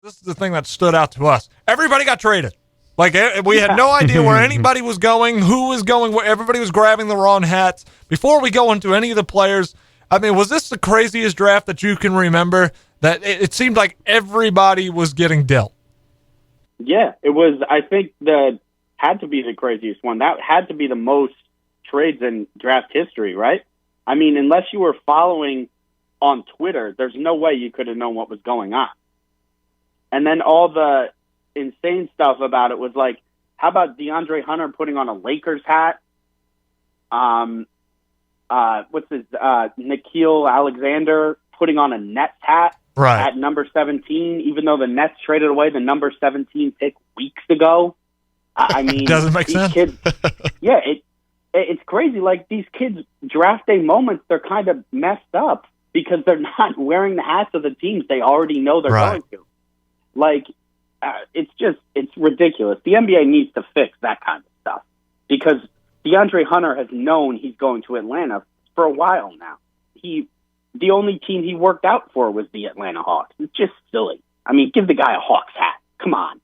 this is the thing that stood out to us. Everybody got traded. Like, we had no idea where anybody was going, who was going, where everybody was grabbing the wrong hats. Before we go into any of the players, I mean, was this the craziest draft that you can remember? That it seemed like everybody was getting dealt. Yeah, it was. I think that had to be the craziest one. That had to be the most trades in draft history, right? I mean, unless you were following on Twitter, there's no way you could have known what was going on. And then all the insane stuff about it was like, how about DeAndre Hunter putting on a Lakers hat? Nikhil Alexander putting on a Nets hat at number 17, even though the Nets traded away the number 17 pick weeks ago. I mean, doesn't make sense. Kids, yeah, it's crazy. Like, these kids' draft day moments, they're kind of messed up because they're not wearing the hats of the teams they already know they're going to. Like, it's ridiculous. The NBA needs to fix that kind of stuff because DeAndre Hunter has known he's going to Atlanta for a while now. The only team he worked out for was the Atlanta Hawks. It's just silly. I mean, give the guy a Hawks hat. Come on.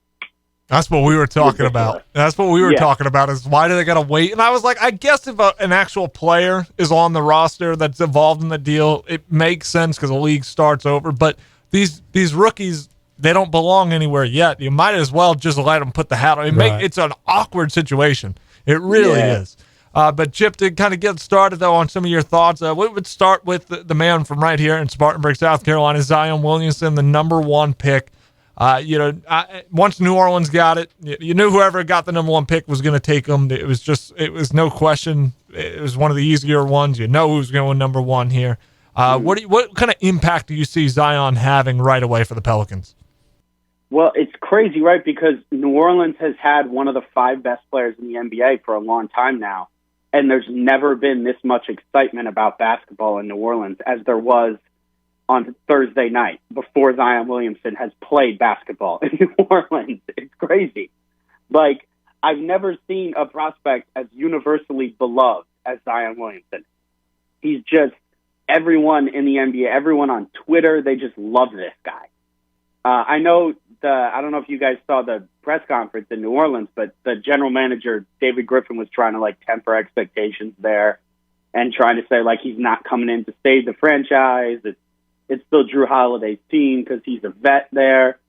That's what we were talking about. That's what we were talking about is why do they got to wait? And I was like, I guess if an actual player is on the roster that's involved in the deal, it makes sense because the league starts over. But these rookies, they don't belong anywhere yet. You might as well just let them put the hat on. It's an awkward situation. It really is. But Chip, to kind of get started, though, on some of your thoughts, we would start with the man from right here in Spartanburg, South Carolina, Zion Williamson, the number 1 pick. Once New Orleans got it, you knew whoever got the number 1 pick was going to take him. It was no question. It was one of the easier ones. You know who's going number 1 here. What kind of impact do you see Zion having right away for the Pelicans? Well, it's crazy, right? Because New Orleans has had one of the 5 best players in the NBA for a long time now. And there's never been this much excitement about basketball in New Orleans as there was on Thursday night before Zion Williamson has played basketball in New Orleans. It's crazy. Like, I've never seen a prospect as universally beloved as Zion Williamson. He's just, everyone in the NBA, everyone on Twitter, they just love this guy. I don't know if you guys saw the press conference in New Orleans, but the general manager, David Griffin, was trying to temper expectations there and trying to say he's not coming in to save the franchise. It's still Drew Holiday's team because he's a vet there.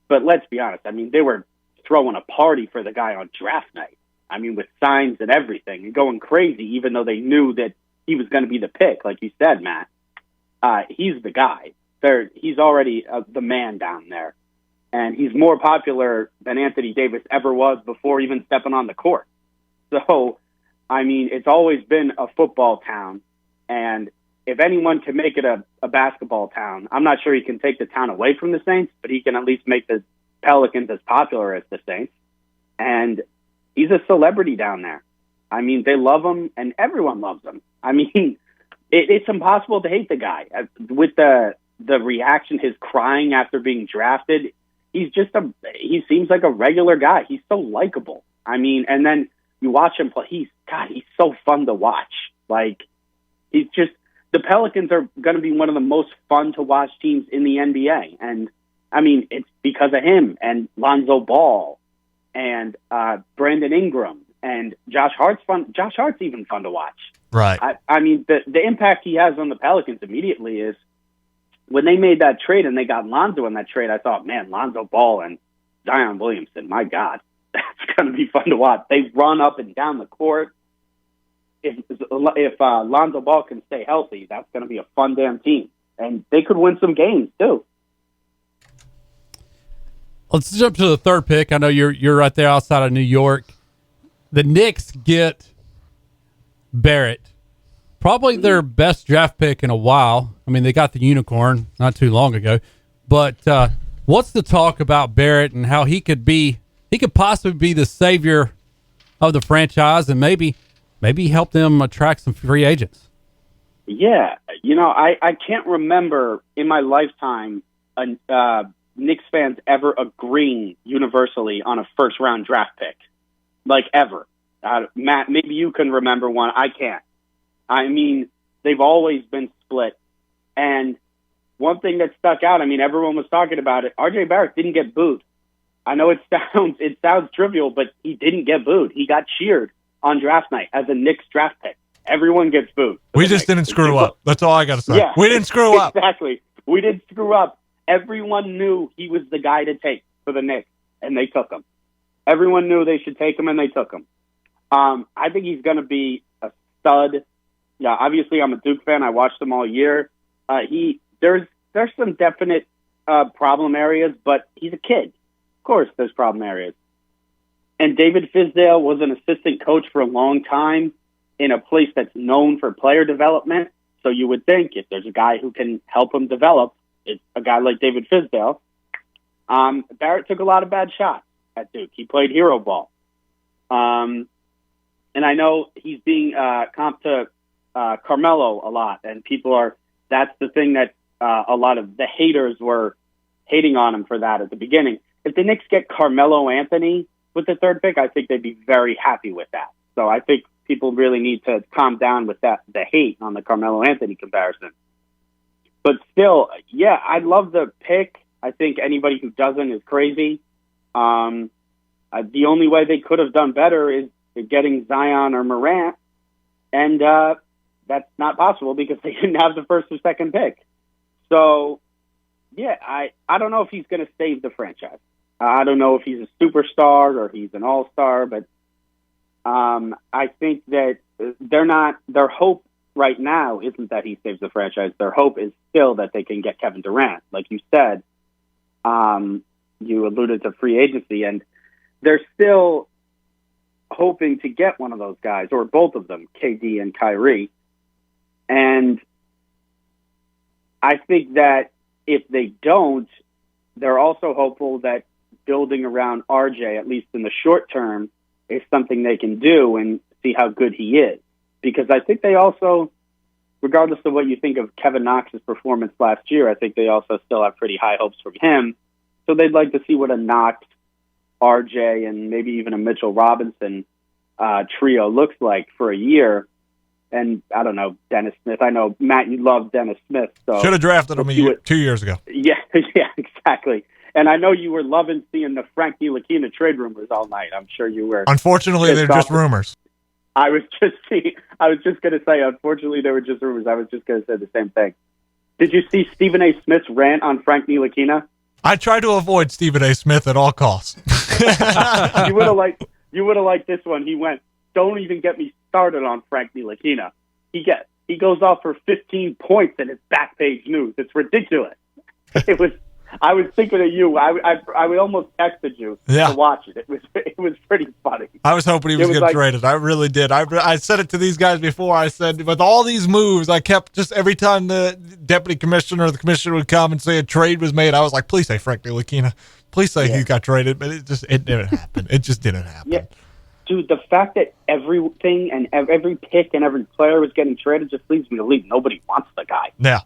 But let's be honest. I mean, they were throwing a party for the guy on draft night. I mean, with signs and everything and going crazy, even though they knew that he was going to be the pick, like you said, Matt. He's the guy. He's already the man down there. And he's more popular than Anthony Davis ever was before even stepping on the court. So, I mean, it's always been a football town. And if anyone can make it a basketball town, I'm not sure he can take the town away from the Saints, but he can at least make the Pelicans as popular as the Saints. And he's a celebrity down there. I mean, they love him, and everyone loves him. I mean, it's impossible to hate the guy. With the reaction, his crying after being drafted, he seems like a regular guy. He's so likable. I mean, and then you watch him play. He's so fun to watch. The Pelicans are going to be one of the most fun to watch teams in the NBA. And I mean, it's because of him and Lonzo Ball and Brandon Ingram and Josh Hart's fun. Josh Hart's even fun to watch. Right. I mean, the impact he has on the Pelicans immediately is, when they made that trade and they got Lonzo in that trade, I thought, man, Lonzo Ball and Zion Williamson, my God, that's going to be fun to watch. They run up and down the court. If Lonzo Ball can stay healthy, that's going to be a fun damn team. And they could win some games, too. Let's jump to the 3rd pick. I know you're right there outside of New York. The Knicks get Barrett. Probably their best draft pick in a while. I mean, they got the unicorn not too long ago. But what's the talk about Barrett and how he could possibly be the savior of the franchise and maybe help them attract some free agents? Yeah. I can't remember in my lifetime Knicks fans ever agreeing universally on a first-round draft pick. Ever. Matt, maybe you can remember one. I can't. I mean, they've always been split. And one thing that stuck out, I mean, everyone was talking about it. R.J. Barrett didn't get booed. I know it sounds trivial, but he didn't get booed. He got cheered on draft night as a Knicks draft pick. Everyone gets booed. We just didn't screw up. That's all I got to say. Yeah, we didn't screw up. Exactly. We didn't screw up. Everyone knew he was the guy to take for the Knicks, and they took him. Everyone knew they should take him, and they took him. I think he's going to be a stud. Yeah, obviously I'm a Duke fan. I watched him all year. There's some definite problem areas, but he's a kid. Of course, there's problem areas. And David Fizdale was an assistant coach for a long time in a place that's known for player development. So you would think if there's a guy who can help him develop, it's a guy like David Fizdale. Barrett took a lot of bad shots at Duke. He played hero ball. And I know he's being comped to Carmelo a lot, and that's the thing that a lot of the haters were hating on him for that at the beginning. If the Knicks get Carmelo Anthony with the third pick, I think they'd be very happy with that. So I think people really need to calm down with the hate on the Carmelo Anthony comparison. But still, yeah, I love the pick. I think anybody who doesn't is crazy. The only way they could have done better is getting Zion or Morant, and that's not possible because they didn't have the first or second pick. So, yeah, I don't know if he's going to save the franchise. I don't know if he's a superstar or he's an all-star, but I think that their hope right now isn't that he saves the franchise. Their hope is still that they can get Kevin Durant. Like you said, you alluded to free agency, and they're still hoping to get one of those guys, or both of them, KD and Kyrie. And I think that if they don't, they're also hopeful that building around RJ, at least in the short term, is something they can do and see how good he is. Because I think they also, regardless of what you think of Kevin Knox's performance last year, I think they also still have pretty high hopes from him. So they'd like to see what a Knox, RJ, and maybe even a Mitchell Robinson trio looks like for a year. And I don't know, Dennis Smith. I know, Matt, you love Dennis Smith. So should have drafted him 2 years ago. Yeah, exactly. And I know you were loving seeing the Frank Ntilikina trade rumors all night. I'm sure you were. Unfortunately, they're just rumors. I was just going to say, unfortunately, they were just rumors. I was just going to say the same thing. Did you see Stephen A. Smith's rant on Frank Ntilikina? I tried to avoid Stephen A. Smith at all costs. You would have liked this one. He went, "Don't even get me started on Frank Ntilikina. He goes off for 15 points in his back page news. It's ridiculous." I was thinking of you. I would almost texted you to watch it. It was pretty funny. I was hoping he was getting traded. I really did. I said it to these guys before. I said, with all these moves, I kept just every time the deputy commissioner or the commissioner would come and say a trade was made, I was like, please say Frank Ntilikina. Please say he got traded. But it didn't happen. It just didn't happen. Yeah. Dude, the fact that everything and every pick and every player was getting traded just leads me to believe nobody wants the guy. Yeah.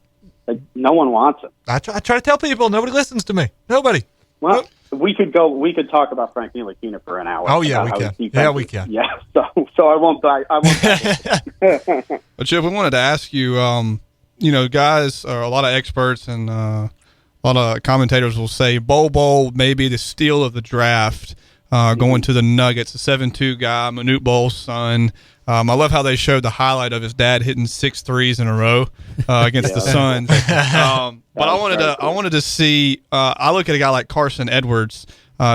Like, no one wants him. I try to tell people. Nobody listens to me. Nobody. Well, we could talk about Frank Ntilikina for an hour. Oh yeah, we can. Yeah, we can. Yeah. So I won't die. But Chip, we wanted to ask you. Guys, a lot of experts and a lot of commentators will say Bol may be the steal of the draft. Going to the Nuggets, a 7'2" guy, Manute Bol's son. I love how they showed the highlight of his dad hitting 6 threes in a row against the Suns. But I wanted to see. I look at a guy like Carson Edwards,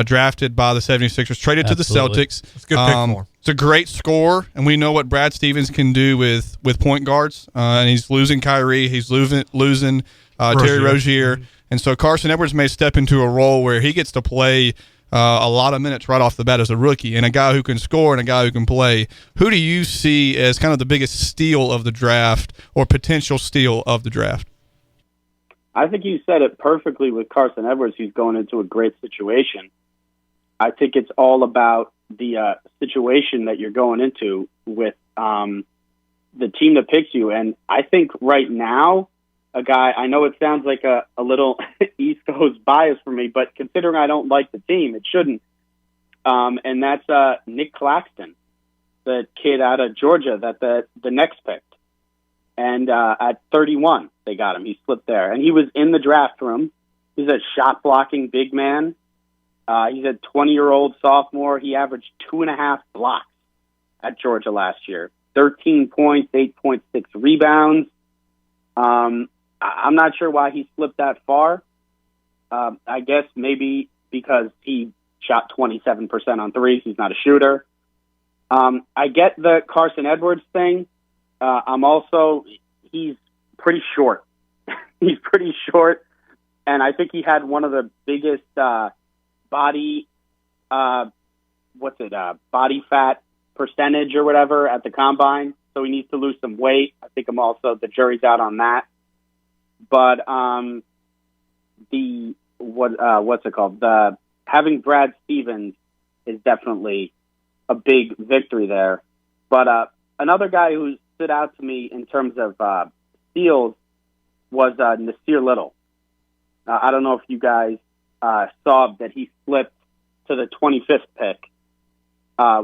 drafted by the 76ers, traded to the Celtics. It's a good pick for him. It's a great scorer, and we know what Brad Stevens can do with point guards. And he's losing Kyrie. He's losing Terry Rozier. And so Carson Edwards may step into a role where he gets to play a lot of minutes right off the bat as a rookie, and a guy who can score and a guy who can play. Who do you see as kind of the biggest steal of the draft or potential steal of the draft? I think you said it perfectly with Carson Edwards. He's going into a great situation. I think it's all about the situation that you're going into with the team that picks you. And I think right now, a guy, I know it sounds like a little East Coast bias for me, but considering I don't like the team, it shouldn't. And that's Nick Claxton, the kid out of Georgia that the Knicks picked. And at 31, they got him. He slipped there. And he was in the draft room. He's a shot-blocking big man. He's a 20-year-old sophomore. He averaged 2.5 blocks at Georgia last year. 13 points, 8.6 rebounds. I'm not sure why he slipped that far. I guess maybe because he shot 27% on threes. He's not a shooter. I get the Carson Edwards thing. He's pretty short. He's pretty short. And I think he had one of the biggest body fat percentage or whatever at the combine. So he needs to lose some weight. I think the jury's out on that. But having Brad Stevens is definitely a big victory there. But another guy who stood out to me in terms of steals was Nasir Little. I don't know if you guys saw that he slipped to the 25th pick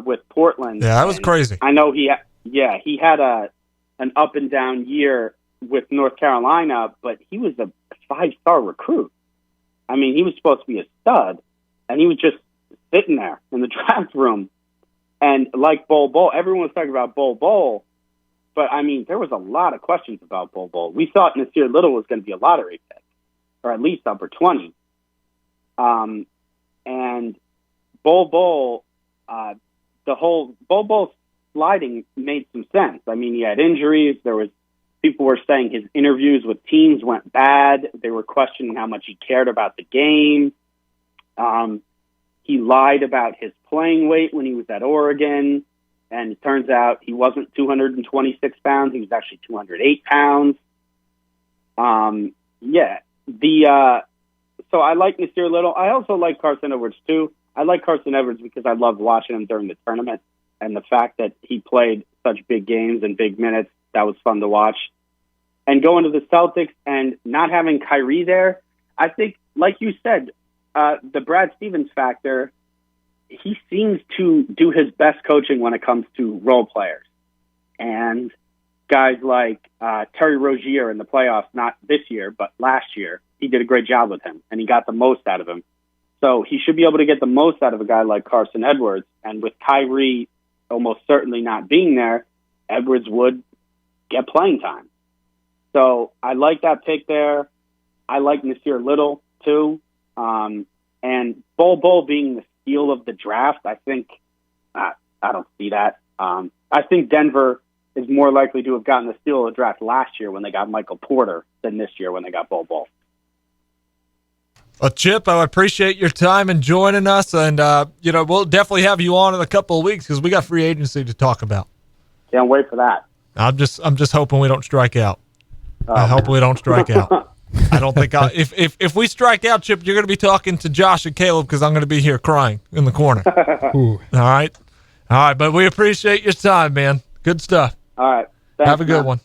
with Portland. Yeah, that was crazy. I know he had an up and down year with North Carolina, but he was a 5-star recruit. I mean, he was supposed to be a stud, and he was just sitting there in the draft room. And like Bol, everyone was talking about Bol, but I mean, there was a lot of questions about Bol. We thought Nasir Little was going to be a lottery pick, or at least upper 20. And Bol, the whole Bol sliding made some sense. I mean, he had injuries. People were saying his interviews with teams went bad. They were questioning how much he cared about the game. He lied about his playing weight when he was at Oregon, and it turns out he wasn't 226 pounds. He was actually 208 pounds. So I like Nasir Little. I also like Carson Edwards, too. I like Carson Edwards because I loved watching him during the tournament, and the fact that he played such big games and big minutes, that was fun to watch. And going to the Celtics and not having Kyrie there, I think, like you said, the Brad Stevens factor, he seems to do his best coaching when it comes to role players. And guys like Terry Rozier in the playoffs, not this year, but last year, he did a great job with him, and he got the most out of him. So he should be able to get the most out of a guy like Carson Edwards. And with Kyrie almost certainly not being there, Edwards would get playing time. So I like that pick there. I like Nasir Little, too. And Bol being the steal of the draft, I think I don't see that. I think Denver is more likely to have gotten the steal of the draft last year when they got Michael Porter than this year when they got Bol. Well, Chip, I appreciate your time and joining us, and we'll definitely have you on in a couple of weeks because we got free agency to talk about. Can't wait for that. I'm just hoping we don't strike out. I hope we don't strike out. I don't think if we strike out, Chip, you're going to be talking to Josh and Caleb because I'm going to be here crying in the corner. All right, but we appreciate your time, man. Good stuff. All right. Thanks, have a good one.